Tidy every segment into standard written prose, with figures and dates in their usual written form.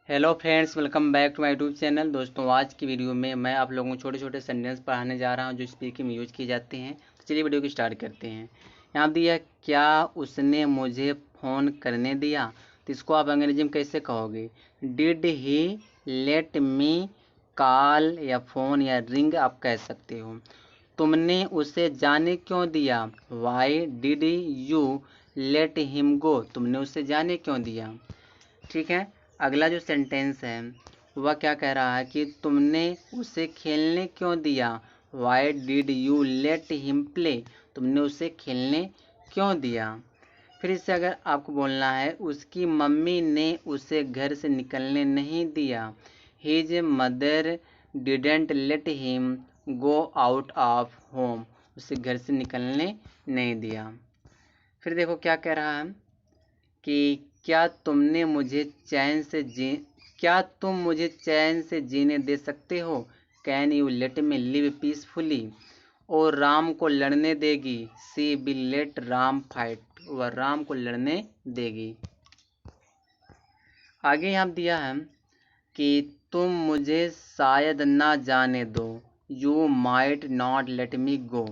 Hello friends, welcome back to my YouTube channel. दोस्तों, आज की वीडियो में मैं आप लोगों को छोटे छोटे सेंटेंस पढ़ाने जा रहा हूं जो स्पीकिंग में यूज किए जाते हैं। तो चलिए वीडियो को स्टार्ट करते हैं। यहाँ दिया, क्या उसने मुझे फ़ोन करने दिया? तो इसको आप अंग्रेजी में कैसे कहोगे? Did he let me call, या फ़ोन या रिंग आप कह सकते हो। तुमने उसे जाने क्यों दिया? Why did you let him गो? तुमने उसे जाने क्यों दिया? ठीक है। अगला जो सेंटेंस है वह क्या कह रहा है कि तुमने उसे खेलने क्यों दिया? Why did you let him play? तुमने उसे खेलने क्यों दिया? फिर इससे अगर आपको बोलना है, उसकी मम्मी ने उसे घर से निकलने नहीं दिया। His mother didn't late him go out of home. उसे घर से निकलने नहीं दिया। फिर देखो क्या कह रहा है कि क्या तुम मुझे चैन से जीने दे सकते हो? Can you let me live peacefully? और राम को लड़ने देगी? सी विल लेट राम फाइट। वह राम को लड़ने देगी। आगे यहाँ दिया है कि तुम मुझे शायद ना जाने दो। You might not let me go.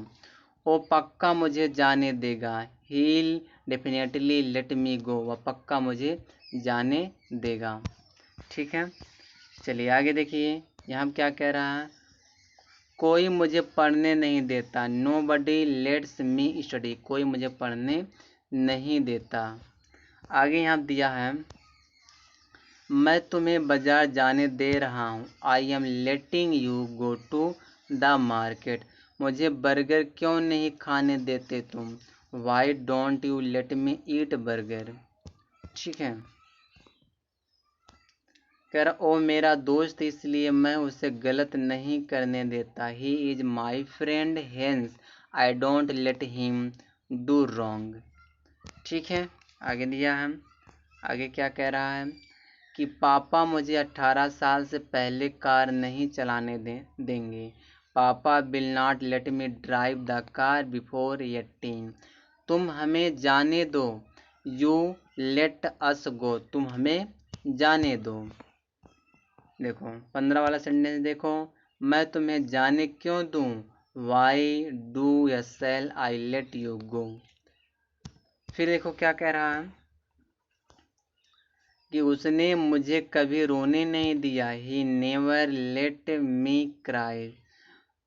वो पक्का मुझे जाने देगा। He'll definitely let me go. वह पक्का मुझे जाने देगा। ठीक है। चलिए आगे देखिए, यहाँ क्या कह रहा है? कोई मुझे पढ़ने नहीं देता। Nobody lets me study. कोई मुझे पढ़ने नहीं देता। आगे यहाँ दिया है, मैं तुम्हें बाजार जाने दे रहा हूँ। I am letting you go to the market. मुझे बर्गर क्यों नहीं खाने देते तुम? Why don't you let me eat burger? ठीक है। कह रहा, ओ मेरा दोस्त इसलिए मैं उसे गलत नहीं करने देता। He is my friend hence I don't let him do wrong. ठीक है। आगे दिया है, आगे क्या कह रहा है कि पापा मुझे 18 साल से पहले कार नहीं चलाने देंगे। पापा will not let me drive the car before 18। तुम हमें जाने दो। यू लेट अस गो। तुम हमें जाने दो। देखो 15 वाला सेंटेंस देखो, मैं तुम्हें जाने क्यों दूं? Why do ya shall I let you go? फिर देखो क्या कह रहा है कि उसने मुझे कभी रोने नहीं दिया। He never let me cry.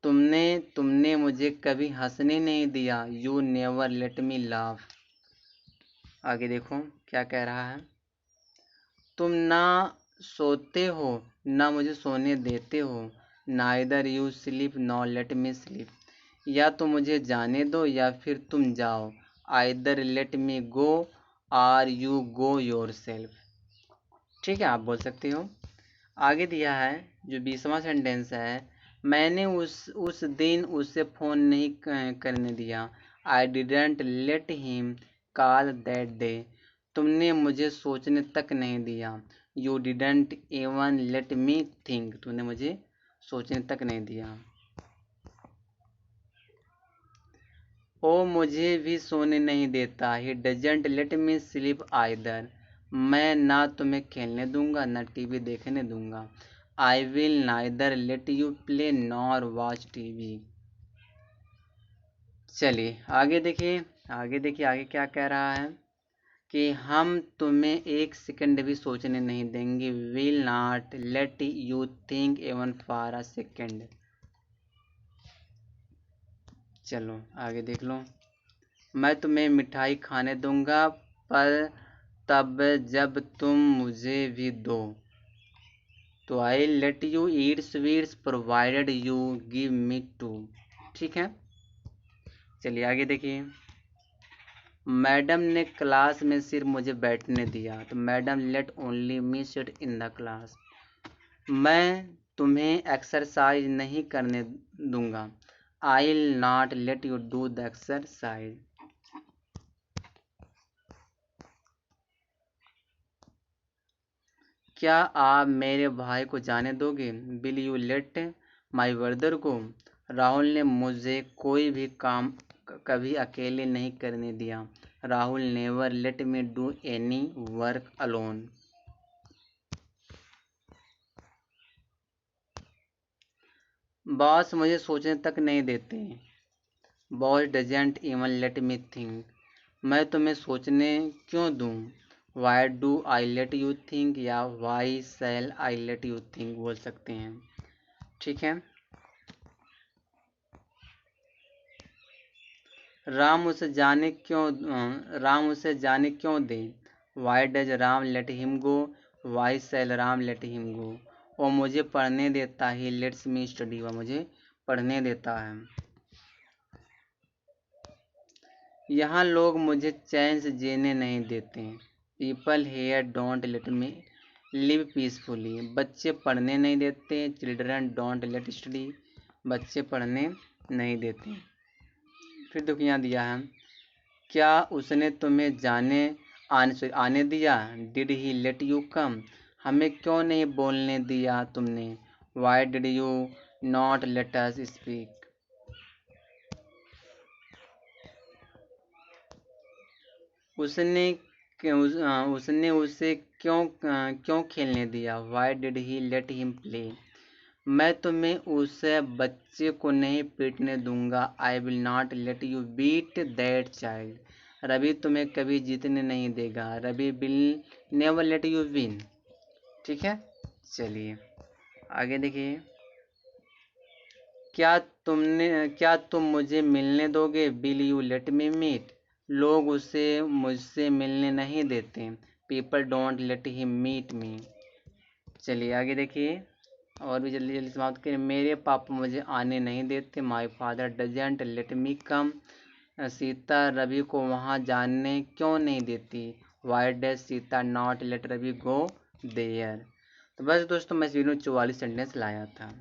तुमने मुझे कभी हंसने नहीं दिया। You never let me laugh. आगे देखो क्या कह रहा है, तुम ना सोते हो ना मुझे सोने देते हो। Neither you sleep nor let me sleep. या तो मुझे जाने दो या फिर तुम जाओ। Either let me go or you go yourself. ठीक है, आप बोल सकते हो। आगे दिया है जो 20वां सेंटेंस है, मैंने उस दिन उसे फ़ोन नहीं करने दिया। I didn't let him call that day. तुमने मुझे सोचने तक नहीं दिया। You didn't even let me think. तुमने मुझे सोचने तक नहीं दिया। ओ मुझे भी सोने नहीं देता। He doesn't let me sleep either. मैं ना तुम्हें खेलने दूंगा ना टीवी देखने दूंगा। I will neither let you play nor watch TV. चलिए आगे देखिए, आगे क्या कह रहा है कि हम तुम्हें एक सेकंड भी सोचने नहीं देंगे। Will not let you think even for a second. चलो आगे देख लो, मैं तुम्हें मिठाई खाने दूंगा पर तब जब तुम मुझे भी दो। तो I let you eat sweets provided you give me too. ठीक है। चलिए आगे देखिए, मैडम ने क्लास में सिर्फ मुझे बैठने दिया। तो madam let only me sit in the class. मैं तुम्हें एक्सरसाइज नहीं करने दूंगा। I will not let you do the exercise. क्या आप मेरे भाई को जाने दोगे? Will you let my brother को? राहुल ने मुझे कोई भी काम कभी अकेले नहीं करने दिया। Rahul never let me do any work alone. Boss मुझे सोचने तक नहीं देते। Boss doesn't even let me think. मैं तुम्हें सोचने क्यों दूँ। Why do I let you think या why shall I let you think बोल सकते हैं। ठीक है। राम उसे जाने क्यों दे। Why does Ram let him go. Why shall Ram let him go. वो मुझे पढ़ने देता ही लेट्स मी स्टडी। वह मुझे पढ़ने देता है। यहाँ लोग मुझे चैन से जीने नहीं देते। People here don't let me live peacefully. बच्चे पढ़ने नहीं देते। Children don't let study. बच्चे पढ़ने नहीं देते। फिर देखो यहाँ दिया है, क्या उसने तुम्हें आने दिया। Did he let you come. हमें क्यों नहीं बोलने दिया तुमने। Why did you not let us speak. उसने उसे क्यों खेलने दिया। Why did he let him play. मैं तुम्हें उस बच्चे को नहीं पीटने दूंगा। I will not let you beat that child. Ravi तुम्हें कभी जीतने नहीं देगा। Ravi will never let you win. ठीक है। चलिए आगे देखिए, क्या तुम मुझे मिलने दोगे। Will you let me meet. लोग उसे मुझसे मिलने नहीं देते। People don't let him meet me. चलिए आगे देखिए, और भी जल्दी जल्दी समाप्त करें। मेरे पापा मुझे आने नहीं देते। My father doesn't let me come. Sita Ravi को वहाँ जाने क्यों नहीं देती। Why does Sita not let Ravi go there. तो बस दोस्तों मैं इस वीडियो में 44 सेंटेंस लाया था।